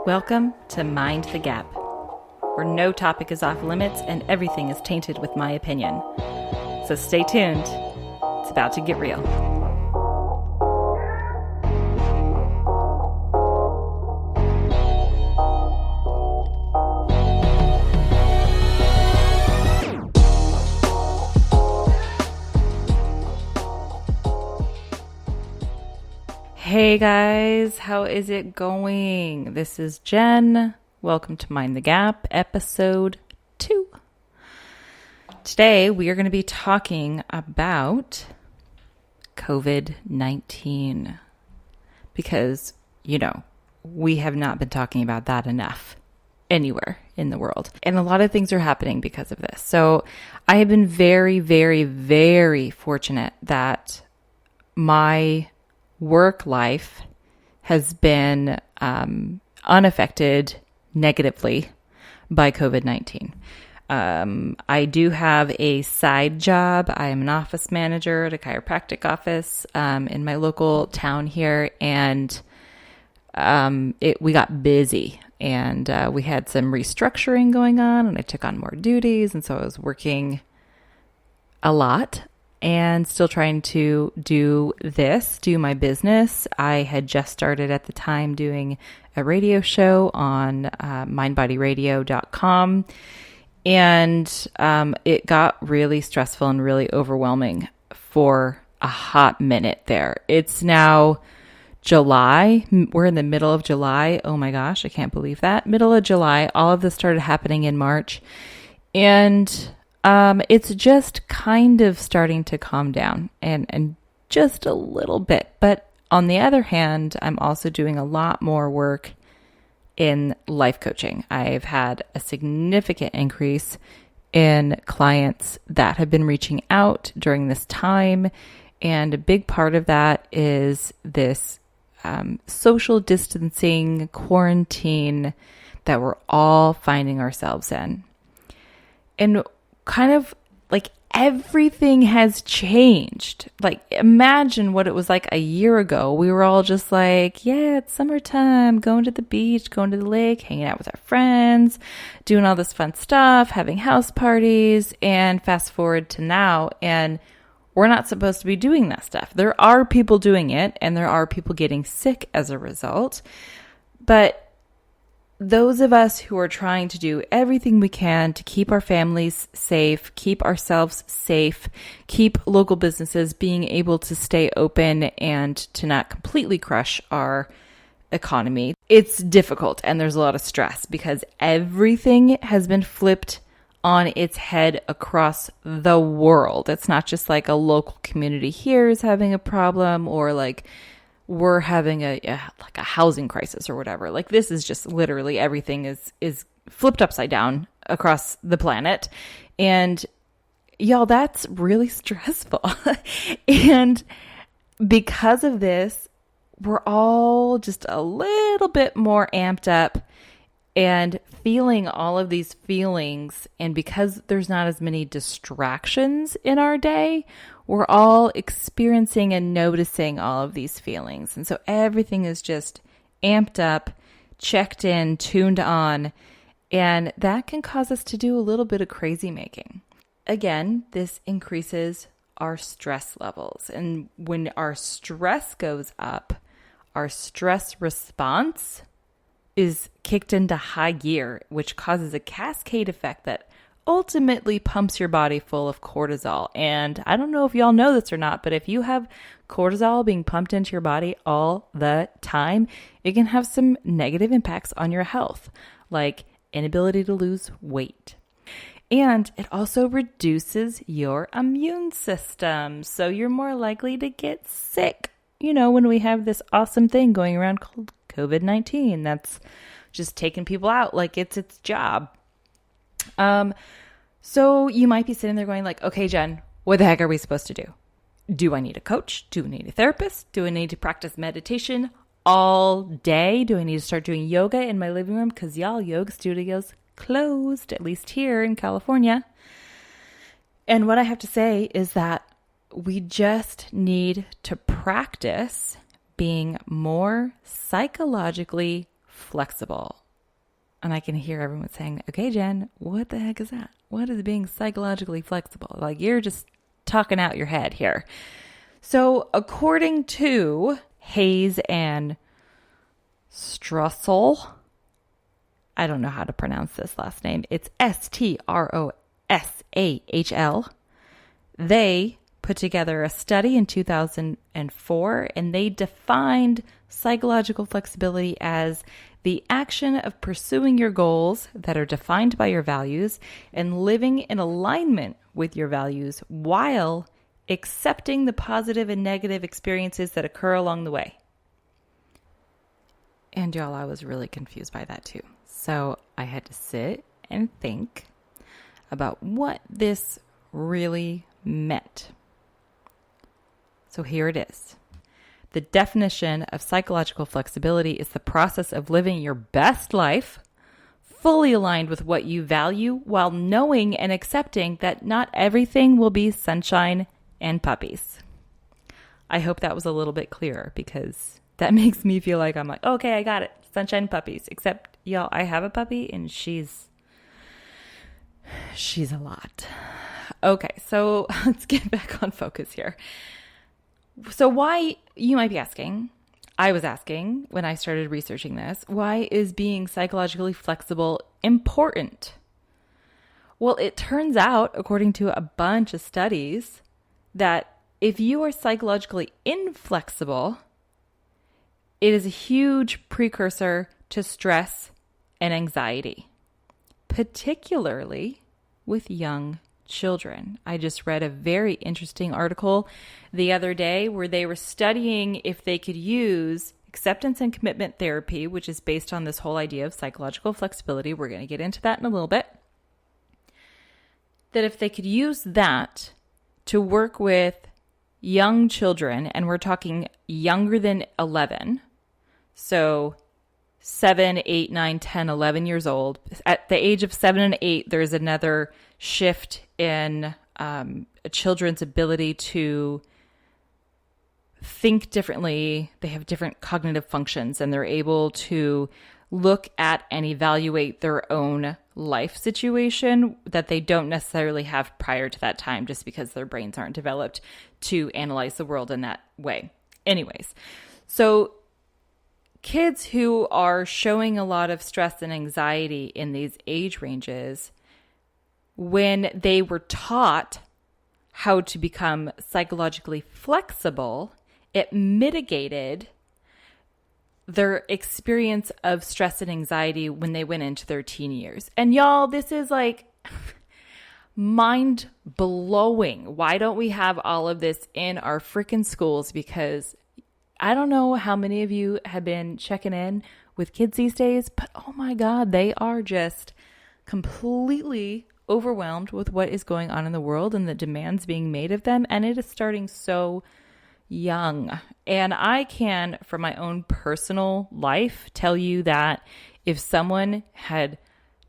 Welcome to Mind the Gap, where no topic is off limits and everything is tainted with my opinion. So stay tuned. It's about to get real. Hey guys, how is it going? This is Jen. Welcome to Mind the Gap, episode 2. Today we are going to be talking about COVID-19 because, we have not been talking about that enough anywhere in the world. And a lot of things are happening because of this. So I have been very, very, very fortunate that my work life has been unaffected negatively by COVID-19. I do have a side job. I am an office manager at a chiropractic office in my local town here, and we got busy, and we had some restructuring going on, and I took on more duties, and so I was working a lot and still trying to do my business. I had just started at the time doing a radio show on mindbodyradio.com. And it got really stressful and really overwhelming for a hot minute there. It's now July. We're in the middle of July. Oh my gosh, I can't believe that. Middle of July. All of this started happening in March. And it's just kind of starting to calm down and just a little bit. But on the other hand, I'm also doing a lot more work in life coaching. I've had a significant increase in clients that have been reaching out during this time. And a big part of that is this social distancing quarantine that we're all finding ourselves in. And kind of like everything has changed. Like imagine what it was like a year ago. We were all just like, yeah, it's summertime, going to the beach, going to the lake, hanging out with our friends, doing all this fun stuff, having house parties. And fast forward to now, and we're not supposed to be doing that stuff. There are people doing it, and there are people getting sick as a result. But those of us who are trying to do everything we can to keep our families safe, keep ourselves safe, keep local businesses being able to stay open and to not completely crush our economy, it's difficult and there's a lot of stress because everything has been flipped on its head across the world. It's not just like a local community here is having a problem or like we're having a housing crisis or whatever. Like this is just literally everything is flipped upside down across the planet. And y'all, that's really stressful. And because of this, we're all just a little bit more amped up and feeling all of these feelings. And because there's not as many distractions in our day, we're all experiencing and noticing all of these feelings. And so everything is just amped up, checked in, tuned on, and that can cause us to do a little bit of crazy making. Again, this increases our stress levels. And when our stress goes up, our stress response is kicked into high gear, which causes a cascade effect that ultimately pumps your body full of cortisol. And I don't know if y'all know this or not, but if you have cortisol being pumped into your body all the time, it can have some negative impacts on your health, like inability to lose weight. And it also reduces your immune system. So you're more likely to get sick. When we have this awesome thing going around called COVID-19, that's just taking people out like it's its job. So you might be sitting there going like, okay, Jen, what the heck are we supposed to do? Do I need a coach? Do I need a therapist? Do I need to practice meditation all day? Do I need to start doing yoga in my living room? Because y'all, yoga studios closed, at least here in California. And what I have to say is that we just need to practice being more psychologically flexible. And I can hear everyone saying, okay, Jen, what the heck is that? What is being psychologically flexible? Like, you're just talking out your head here. So according to Hayes and Strussel, I don't know how to pronounce this last name. It's Strosahl. They put together a study in 2004, and they defined psychological flexibility as the action of pursuing your goals that are defined by your values and living in alignment with your values while accepting the positive and negative experiences that occur along the way. And y'all, I was really confused by that too. So I had to sit and think about what this really meant. So here it is. The definition of psychological flexibility is the process of living your best life, fully aligned with what you value, while knowing and accepting that not everything will be sunshine and puppies. I hope that was a little bit clearer, because that makes me feel like I'm like, okay, I got it. Sunshine and puppies. Except, y'all, I have a puppy and she's a lot. Okay, so let's get back on focus here. So why, you might be asking, I was asking when I started researching this, why is being psychologically flexible important? Well, it turns out, according to a bunch of studies, that if you are psychologically inflexible, it is a huge precursor to stress and anxiety, particularly with young children. I just read a very interesting article the other day where they were studying if they could use acceptance and commitment therapy, which is based on this whole idea of psychological flexibility. We're going to get into that in a little bit. That if they could use that to work with young children, and we're talking younger than 11, so 7, 8, 9, 10, 11 years old. At the age of 7 and 8, there's another shift in a children's ability to think differently. They have different cognitive functions, and they're able to look at and evaluate their own life situation that they don't necessarily have prior to that time, just because their brains aren't developed to analyze the world in that way. Anyways, so kids who are showing a lot of stress and anxiety in these age ranges, when they were taught how to become psychologically flexible, it mitigated their experience of stress and anxiety when they went into their teen years. And y'all, this is like mind blowing. Why don't we have all of this in our freaking schools? Because I don't know how many of you have been checking in with kids these days, but oh my God, they are just completely overwhelmed with what is going on in the world and the demands being made of them. And it is starting so young. And I can, from my own personal life, tell you that if someone had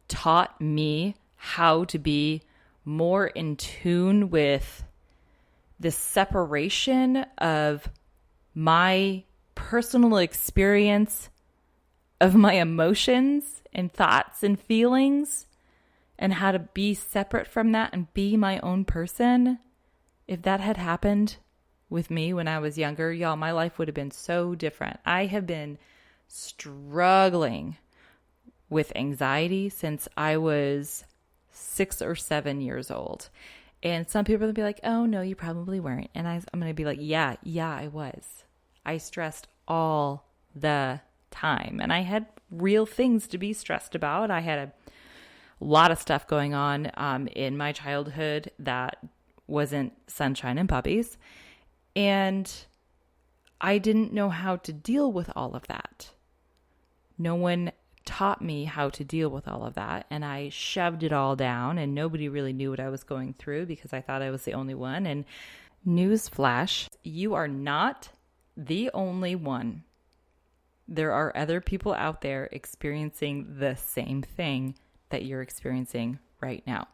taught me how to be more in tune with the separation of my personal experience of my emotions and thoughts and feelings, and how to be separate from that and be my own person, if that had happened with me when I was younger, y'all, my life would have been so different. I have been struggling with anxiety since I was 6 or 7 years old. And some people will be like, oh, no, you probably weren't. And I'm going to be like, yeah, I was. I stressed all the time. And I had real things to be stressed about. I had a lot of stuff going on in my childhood that wasn't sunshine and puppies. And I didn't know how to deal with all of that. No one taught me how to deal with all of that. And I shoved it all down, and nobody really knew what I was going through because I thought I was the only one. And newsflash, you are not the only one. There are other people out there experiencing the same thing that you're experiencing right now.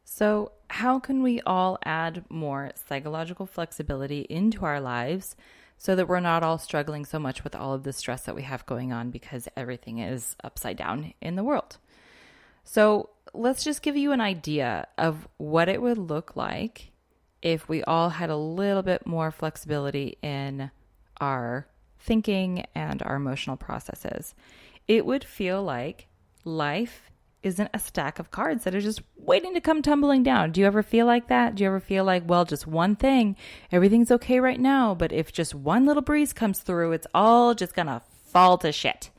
So how can we all add more psychological flexibility into our lives so that we're not all struggling so much with all of the stress that we have going on because everything is upside down in the world. So let's just give you an idea of what it would look like if we all had a little bit more flexibility in our thinking and our emotional processes. It would feel like life isn't a stack of cards that are just waiting to come tumbling down. Do you ever feel like that? Do you ever feel like, well, just one thing, everything's okay right now, but if just one little breeze comes through, it's all just gonna fall to shit?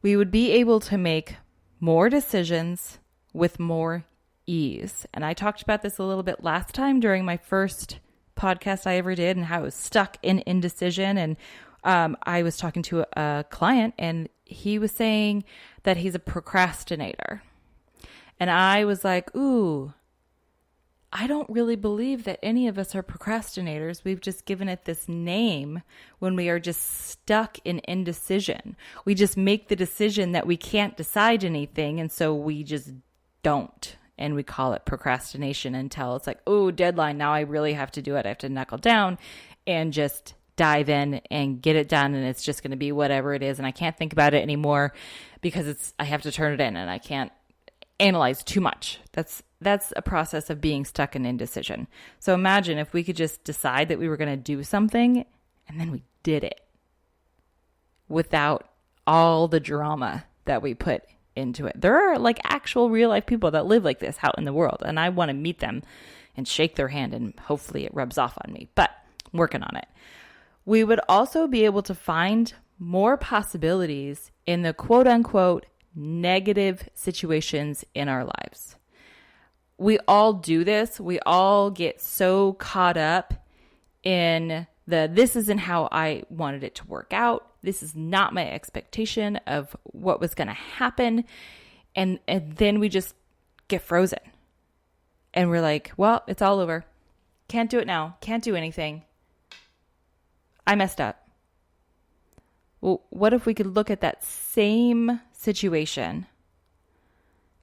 We would be able to make more decisions with more ease. And I talked about this a little bit last time during my first podcast I ever did and how I was stuck in indecision. And I was talking to a client and he was saying that he's a procrastinator. And I was like, ooh, I don't really believe that any of us are procrastinators. We've just given it this name when we are just stuck in indecision. We just make the decision that we can't decide anything. And so we just don't. And we call it procrastination until it's like, oh, deadline. Now I really have to do it. I have to knuckle down and just dive in and get it done. And it's just going to be whatever it is. And I can't think about it anymore because I have to turn it in and I can't analyze too much. That's a process of being stuck in indecision. So imagine if we could just decide that we were going to do something and then we did it without all the drama that we put into it. There are like actual real life people that live like this out in the world, and I want to meet them and shake their hand, and hopefully it rubs off on me, but I'm working on it. We would also be able to find more possibilities in the quote unquote negative situations in our lives. We all do this. We all get so caught up in this isn't how I wanted it to work out. This is not my expectation of what was going to happen. And then we just get frozen. And we're like, well, it's all over. Can't do it now. Can't do anything. I messed up. Well, what if we could look at that same situation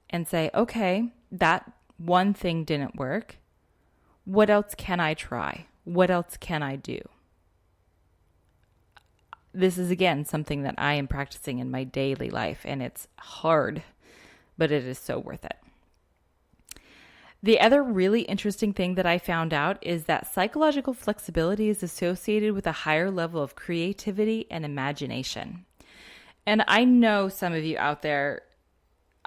and say, okay, that one thing didn't work. What else can I try? What else can I do? This is, again, something that I am practicing in my daily life, and it's hard, but it is so worth it. The other really interesting thing that I found out is that psychological flexibility is associated with a higher level of creativity and imagination. And I know some of you out there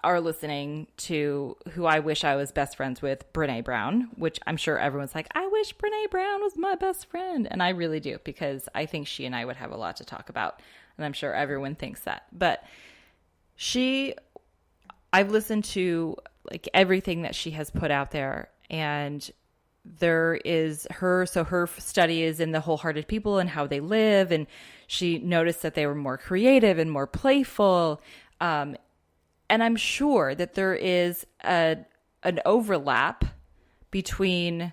are listening to who I wish I was best friends with, Brene Brown, which I'm sure everyone's like, I wish Brene Brown was my best friend. And I really do, because I think she and I would have a lot to talk about. And I'm sure everyone thinks that. But I've listened to like everything that she has put out there, and there is her study is in the wholehearted people and how they live. And she noticed that they were more creative and more playful. And I'm sure that there is an overlap between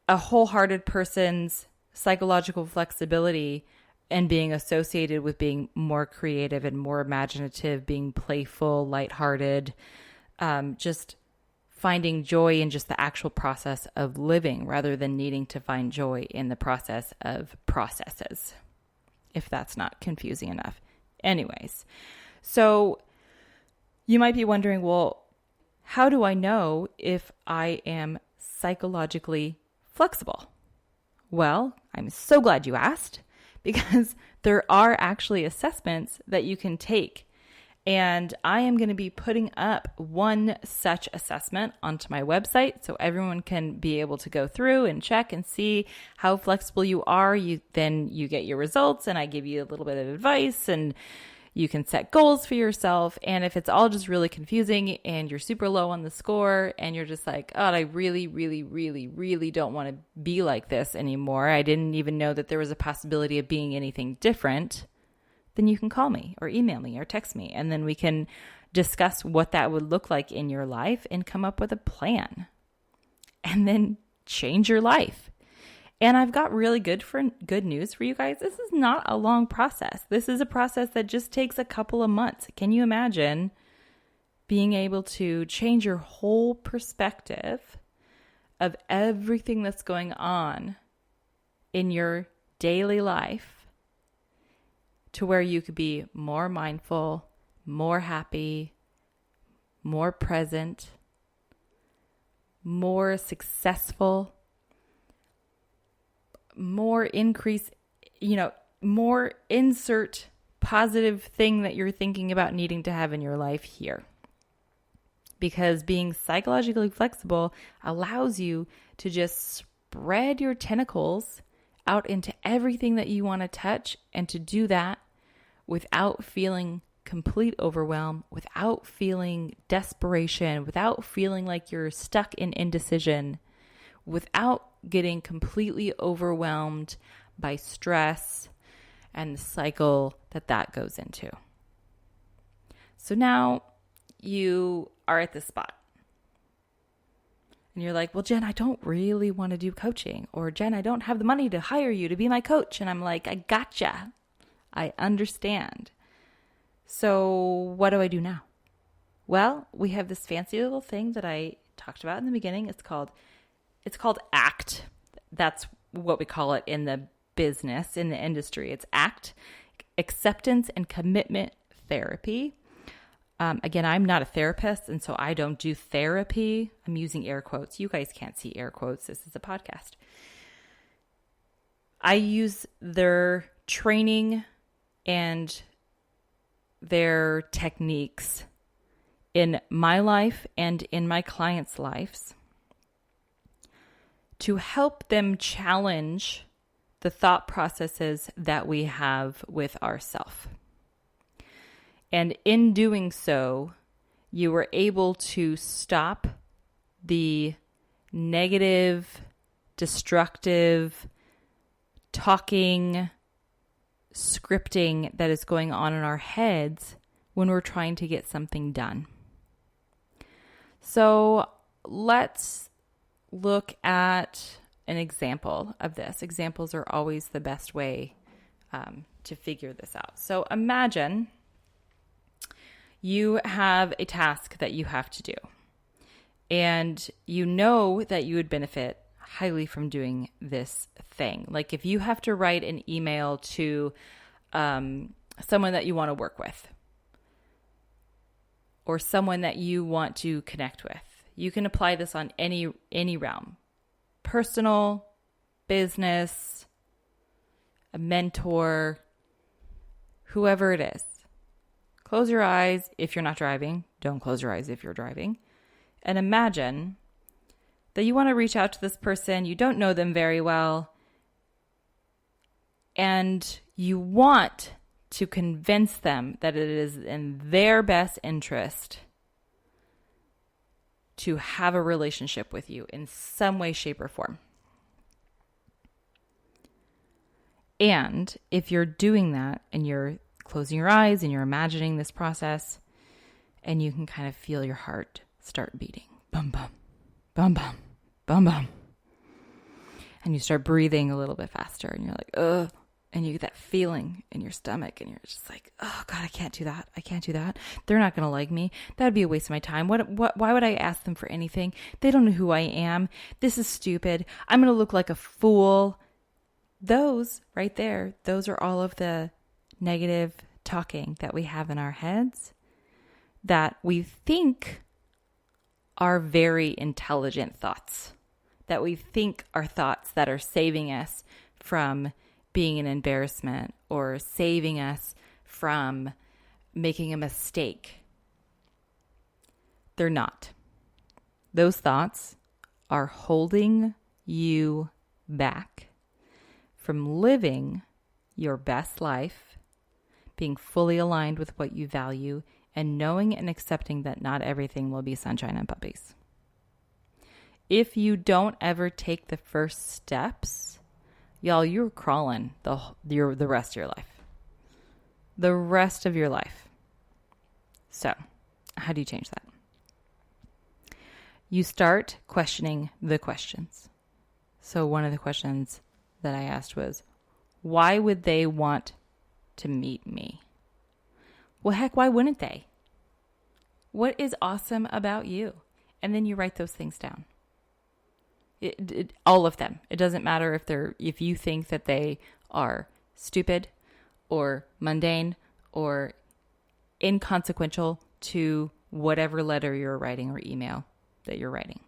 a wholehearted person's psychological flexibility and being associated with being more creative and more imaginative, being playful, lighthearted, just finding joy in just the actual process of living rather than needing to find joy in the process of processes, if that's not confusing enough. Anyways, so you might be wondering, well, how do I know if I am psychologically flexible? Well, I'm so glad you asked, because there are actually assessments that you can take. And I am going to be putting up one such assessment onto my website so everyone can be able to go through and check and see how flexible you are. Then you get your results, and I give you a little bit of advice, and you can set goals for yourself. And if it's all just really confusing and you're super low on the score and you're just like, oh, I really, really, really, really don't want to be like this anymore, I didn't even know that there was a possibility of being anything different, then you can call me or email me or text me. And then we can discuss what that would look like in your life and come up with a plan and then change your life. And I've got really good news for you guys. This is not a long process. This is a process that just takes a couple of months. Can you imagine being able to change your whole perspective of everything that's going on in your daily life to where you could be more mindful, more happy, more present, more successful, more increase, more insert positive thing that you're thinking about needing to have in your life here. Because being psychologically flexible allows you to just spread your tentacles out into everything that you want to touch, and to do that without feeling complete overwhelm, without feeling desperation, without feeling like you're stuck in indecision, without getting completely overwhelmed by stress and the cycle that goes into. So now you are at this spot. And you're like, well, Jen, I don't really want to do coaching. Or Jen, I don't have the money to hire you to be my coach. And I'm like, I gotcha. I understand. So what do I do now? Well, we have this fancy little thing that I talked about in the beginning. It's called ACT. That's what we call it in the business, in the industry. It's ACT, Acceptance and Commitment Therapy. Again, I'm not a therapist, and so I don't do therapy. I'm using air quotes. You guys can't see air quotes. This is a podcast. I use their training and their techniques in my life and in my clients' lives to help them challenge the thought processes that we have with ourselves. And in doing so, you were able to stop the negative, destructive, talking, scripting that is going on in our heads when we're trying to get something done. So let's look at an example of this. Examples are always the best way to figure this out. So imagine you have a task that you have to do, and you know that you would benefit highly from doing this thing. Like if you have to write an email to someone that you want to work with, or someone that you want to connect with, you can apply this on any realm: personal, business, a mentor, whoever it is. Close your eyes if you're not driving. Don't close your eyes if you're driving. And imagine that you want to reach out to this person. You don't know them very well. And you want to convince them that it is in their best interest to have a relationship with you in some way, shape, or form. And if you're doing that and you're closing your eyes and you're imagining this process, and you can kind of feel your heart start beating. Bum, bum, bum, bum, bum, bum. And you start breathing a little bit faster, and you're like, ugh. And you get that feeling in your stomach, and you're just like, oh God, I can't do that. I can't do that. They're not going to like me. That'd be a waste of my time. Why would I ask them for anything? They don't know who I am. This is stupid. I'm going to look like a fool. Those right there, those are all of the negative talking that we have in our heads that we think are very intelligent thoughts, that we think are thoughts that are saving us from being an embarrassment or saving us from making a mistake. They're not. Those thoughts are holding you back from living your best life, being fully aligned with what you value, and knowing and accepting that not everything will be sunshine and puppies. If you don't ever take the first steps, y'all, you're crawling the rest of your life. The rest of your life. So, how do you change that? You start questioning the questions. So one of the questions that I asked was, why would they want to meet me? Well, heck, why wouldn't they? What is awesome about you? And then you write those things down. All of them. It doesn't matter if you think that they are stupid or mundane or inconsequential to whatever letter you're writing or email that you're writing.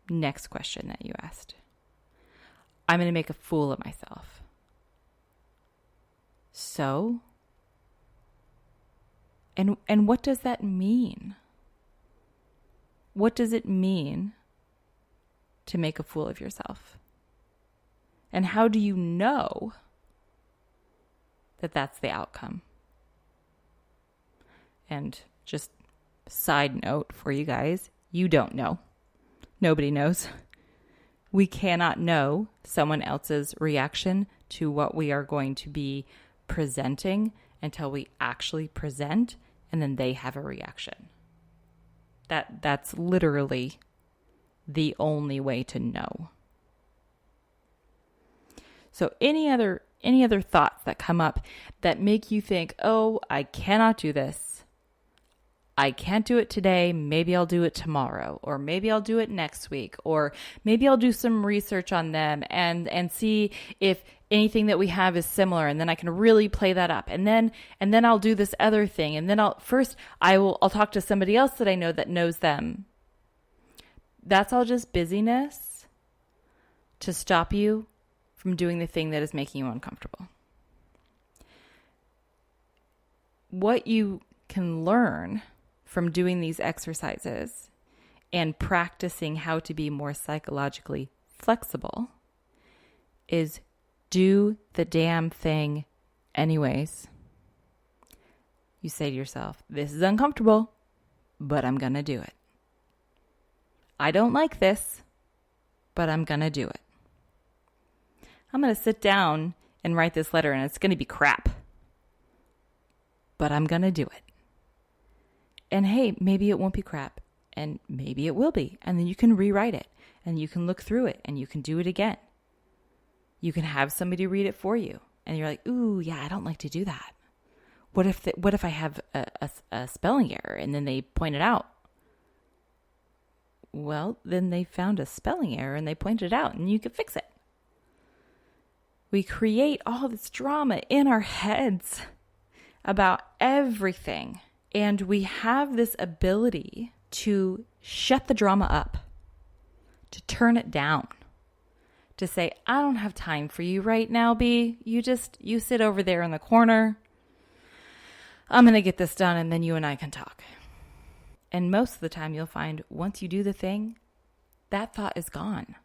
Next question that you asked. I'm going to make a fool of myself. So, and what does that mean? What does it mean to make a fool of yourself? And how do you know that that's the outcome? And just side note for you guys, you don't know. Nobody knows. We cannot know someone else's reaction to what we are going to be presenting until we actually present, and then they have a reaction. That's literally the only way to know. So any other thoughts that come up that make you think, oh, I cannot do this. I can't do it today. Maybe I'll do it tomorrow, or maybe I'll do it next week, or maybe I'll do some research on them and see if anything that we have is similar, and then I can really play that up. And then I'll do this other thing, and then I'll talk to somebody else that I know that knows them. That's all just busyness to stop you from doing the thing that is making you uncomfortable. What you can learn from doing these exercises and practicing how to be more psychologically flexible is do the damn thing anyways. You say to yourself, this is uncomfortable, but I'm going to do it. I don't like this, but I'm going to do it. I'm going to sit down and write this letter, and it's going to be crap, but I'm going to do it. And hey, maybe it won't be crap, and maybe it will be. And then you can rewrite it, and you can look through it, and you can do it again. You can have somebody read it for you, and you're like, ooh, yeah, I don't like to do that. What if I have a spelling error, and then they point it out? Well, then they found a spelling error, and they pointed it out, and you can fix it. We create all this drama in our heads about everything. And we have this ability to shut the drama up, to turn it down, to say, I don't have time for you right now, B. You sit over there in the corner. I'm going to get this done, and then you and I can talk. And most of the time you'll find once you do the thing, that thought is gone.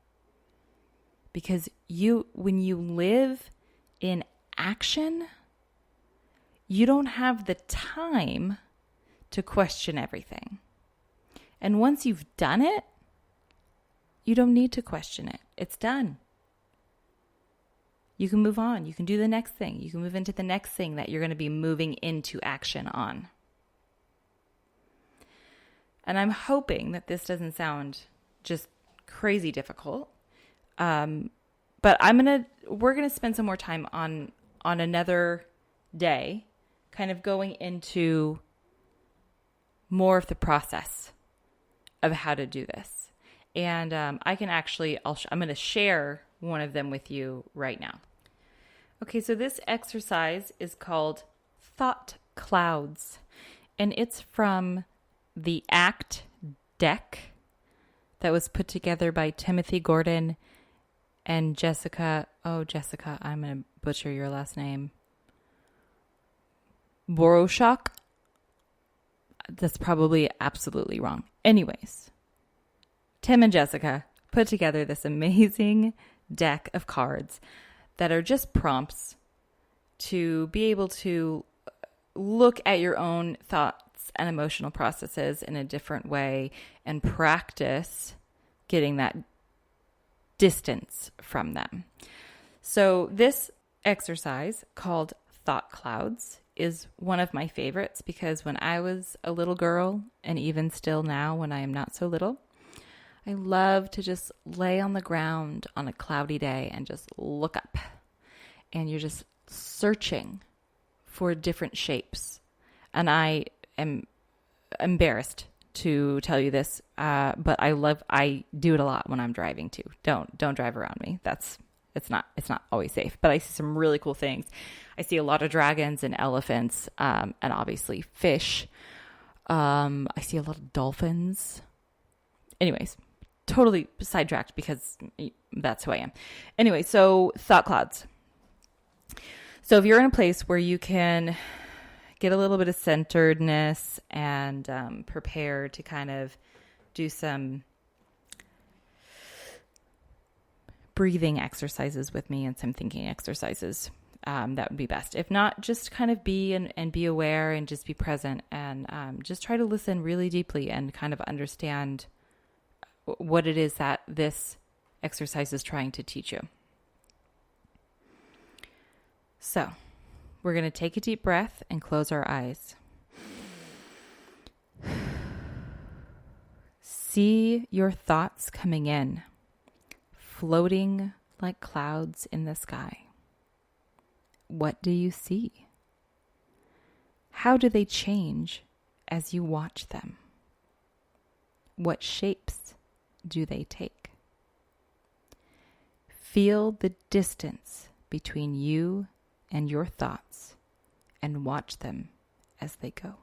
Because when you live in action, you don't have the time to question everything. And once you've done it, you don't need to question it. It's done. You can move on. You can do the next thing. You can move into the next thing that you're going to be moving into action on. And I'm hoping that this doesn't sound just crazy difficult. But we're going to spend some more time on another day, kind of going into more of the process of how to do this. And I'm going to share one of them with you right now. Okay, so this exercise is called Thought Clouds, and it's from the ACT deck that was put together by Timothy Gordon and Jessica, I'm going to butcher your last name, Boroshok. That's probably absolutely wrong. Anyways, Tim and Jessica put together this amazing deck of cards that are just prompts to be able to look at your own thoughts and emotional processes in a different way and practice getting that distance from them. So this exercise called Thought Clouds is one of my favorites because when I was a little girl, and even still now when I am not so little, I love to just lay on the ground on a cloudy day and just look up. And you're just searching for different shapes. And I am embarrassed to tell you this, but I do it a lot when I'm driving too. Don't drive around me. That's It's not always safe, but I see some really cool things. I see a lot of dragons and elephants, and obviously fish. I see a lot of dolphins. Anyways, totally sidetracked because that's who I am. Anyway, so thought clouds. So if you're in a place where you can get a little bit of centeredness and prepare to kind of do some breathing exercises with me and some thinking exercises, that would be best. If not, just kind of be and be aware and just be present and just try to listen really deeply and kind of understand what it is that this exercise is trying to teach you. So we're going to take a deep breath and close our eyes. See your thoughts coming in, floating like clouds in the sky. What do you see? How do they change as you watch them? What shapes do they take? Feel the distance between you and your thoughts and watch them as they go.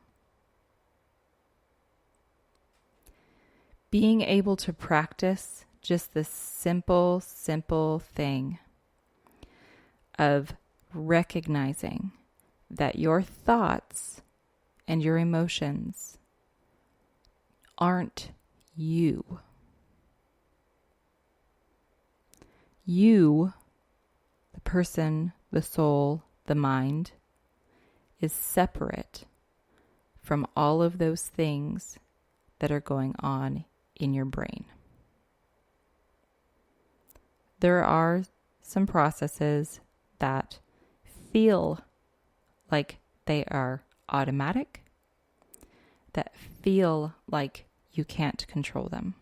Being able to practice just this simple thing of recognizing that your thoughts and your emotions aren't you. You, the person, the soul, the mind, is separate from all of those things that are going on in your brain. There are some processes that feel like they are automatic, that feel like you can't control them.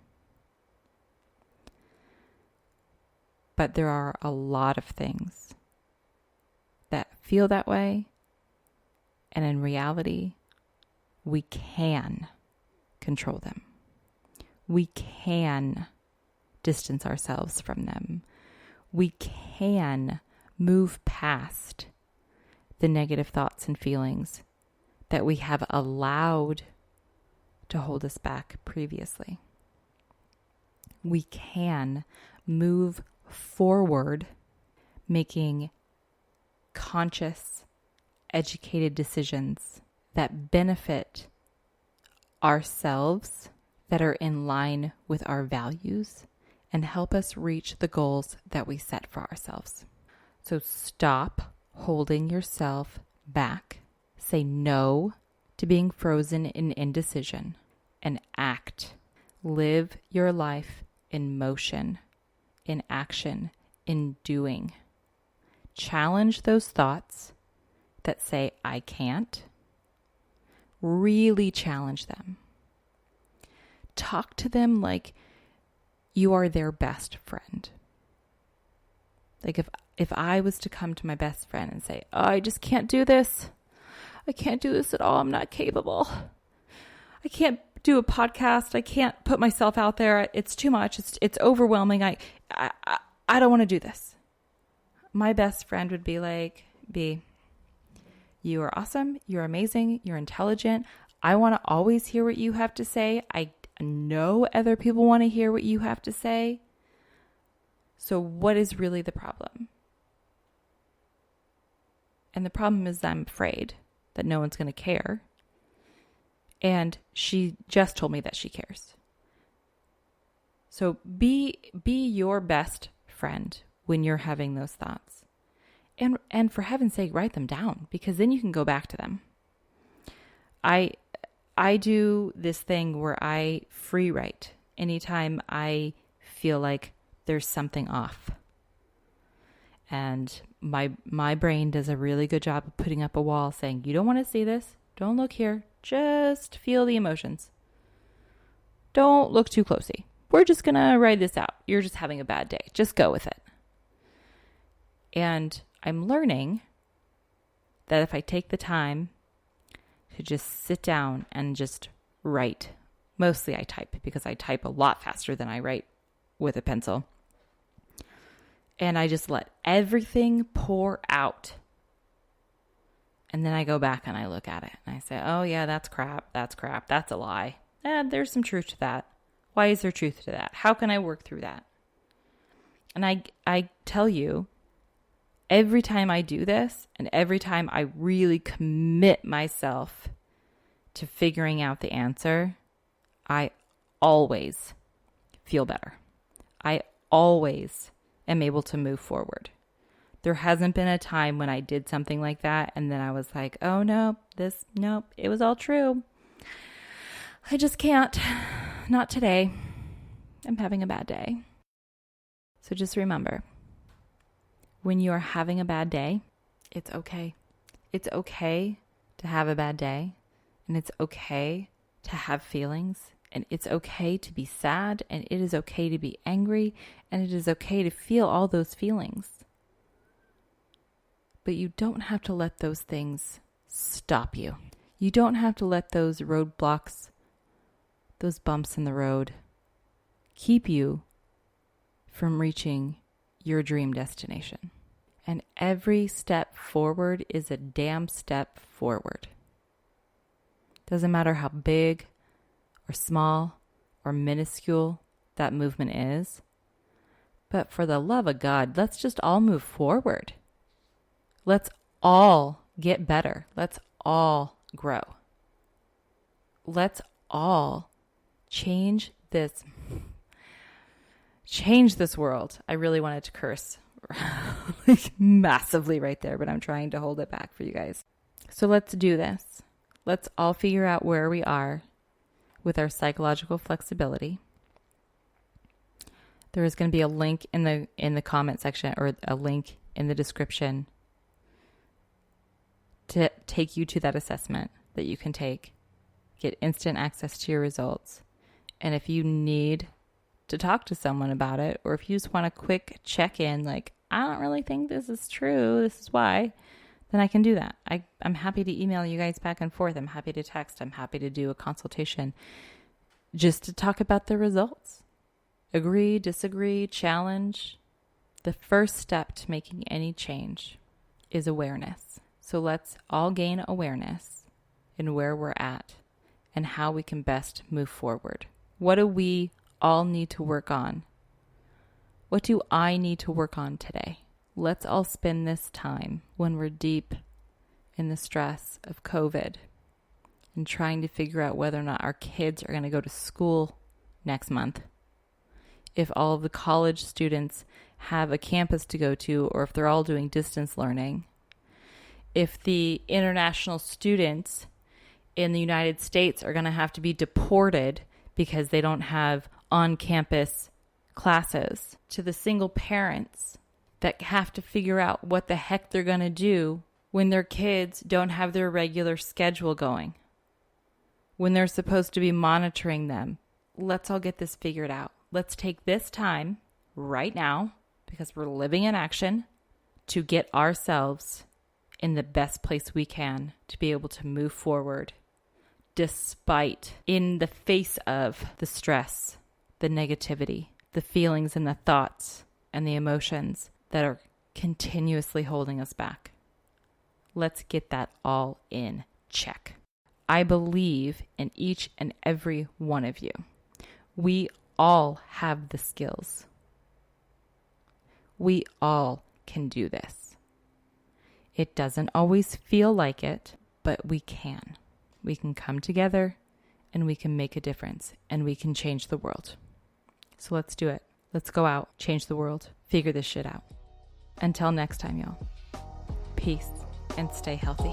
But there are a lot of things that feel that way, and in reality, we can control them. We can distance ourselves from them. We can move past the negative thoughts and feelings that we have allowed to hold us back previously. We can move forward, making conscious, educated decisions that benefit ourselves, that are in line with our values, and help us reach the goals that we set for ourselves. So stop holding yourself back. Say no to being frozen in indecision and act. Live your life in motion, in action, in doing. Challenge those thoughts that say, I can't. Really challenge them. Talk to them like you are their best friend. Like if I was to come to my best friend and say, oh, I just can't do this. I can't do this at all. I'm not capable. I can't do a podcast. I can't put myself out there. It's too much. It's overwhelming. I don't want to do this. My best friend would be like, B, you are awesome. You're amazing. You're intelligent. I want to always hear what you have to say. I know other people want to hear what you have to say. So what is really the problem? And the problem is I'm afraid that no one's going to care. And she just told me that she cares. So be your best friend when you're having those thoughts. And for heaven's sake, write them down, because then you can go back to them. I do this thing where I free write anytime I feel like there's something off. And my brain does a really good job of putting up a wall saying, you don't want to see this. Don't look here. Just feel the emotions. Don't look too closely. We're just going to ride this out. You're just having a bad day. Just go with it. And I'm learning that if I take the time to just sit down and just write, mostly I type because I type a lot faster than I write with a pencil. And I just let everything pour out. And then I go back and I look at it and I say, oh yeah, that's crap. That's crap. That's a lie. There's some truth to that. Why is there truth to that? How can I work through that? And I tell you, every time I do this and every time I really commit myself to figuring out the answer, I always feel better. I always am able to move forward. There hasn't been a time when I did something like that and then I was like, oh no, it was all true. I just can't. Not today. I'm having a bad day. So just remember, when you are having a bad day, it's okay. It's okay to have a bad day, and it's okay to have feelings, and it's okay to be sad, and it is okay to be angry, and it is okay to feel all those feelings. But you don't have to let those things stop you. You don't have to let those roadblocks, those bumps in the road, keep you from reaching your dream destination. And every step forward is a damn step forward. Doesn't matter how big or small or minuscule that movement is. But for the love of God, let's just all move forward. Let's all get better. Let's all grow. Let's all change this world. I really wanted to curse like massively right there, but I'm trying to hold it back for you guys. So let's do this. Let's all figure out where we are with our psychological flexibility. There is going to be a link in the comment section or a link in the description to take you to that assessment that you can take. Get instant access to your results. And if you need to talk to someone about it, or if you just want a quick check-in, like, I don't really think this is true, this is why, then I can do that. I'm happy to email you guys back and forth. I'm happy to text. I'm happy to do a consultation just to talk about the results. Agree, disagree, challenge. The first step to making any change is awareness. So let's all gain awareness in where we're at and how we can best move forward. What do we all need to work on? What do I need to work on today? Let's all spend this time when we're deep in the stress of COVID and trying to figure out whether or not our kids are going to go to school next month. If all of the college students have a campus to go to, or if they're all doing distance learning. If the international students in the United States are going to have to be deported because they don't have on-campus classes. To the single parents that have to figure out what the heck they're going to do when their kids don't have their regular schedule going, when they're supposed to be monitoring them. Let's all get this figured out. Let's take this time right now, because we're living in action, to get ourselves in the best place we can to be able to move forward despite, in the face of the stress, the negativity, the feelings and the thoughts and the emotions that are continuously holding us back. Let's get that all in check. I believe in each and every one of you. We all have the skills. We all can do this. It doesn't always feel like it, but we can. We can come together and we can make a difference and we can change the world. So let's do it. Let's go out, change the world, figure this shit out. Until next time, y'all. Peace and stay healthy.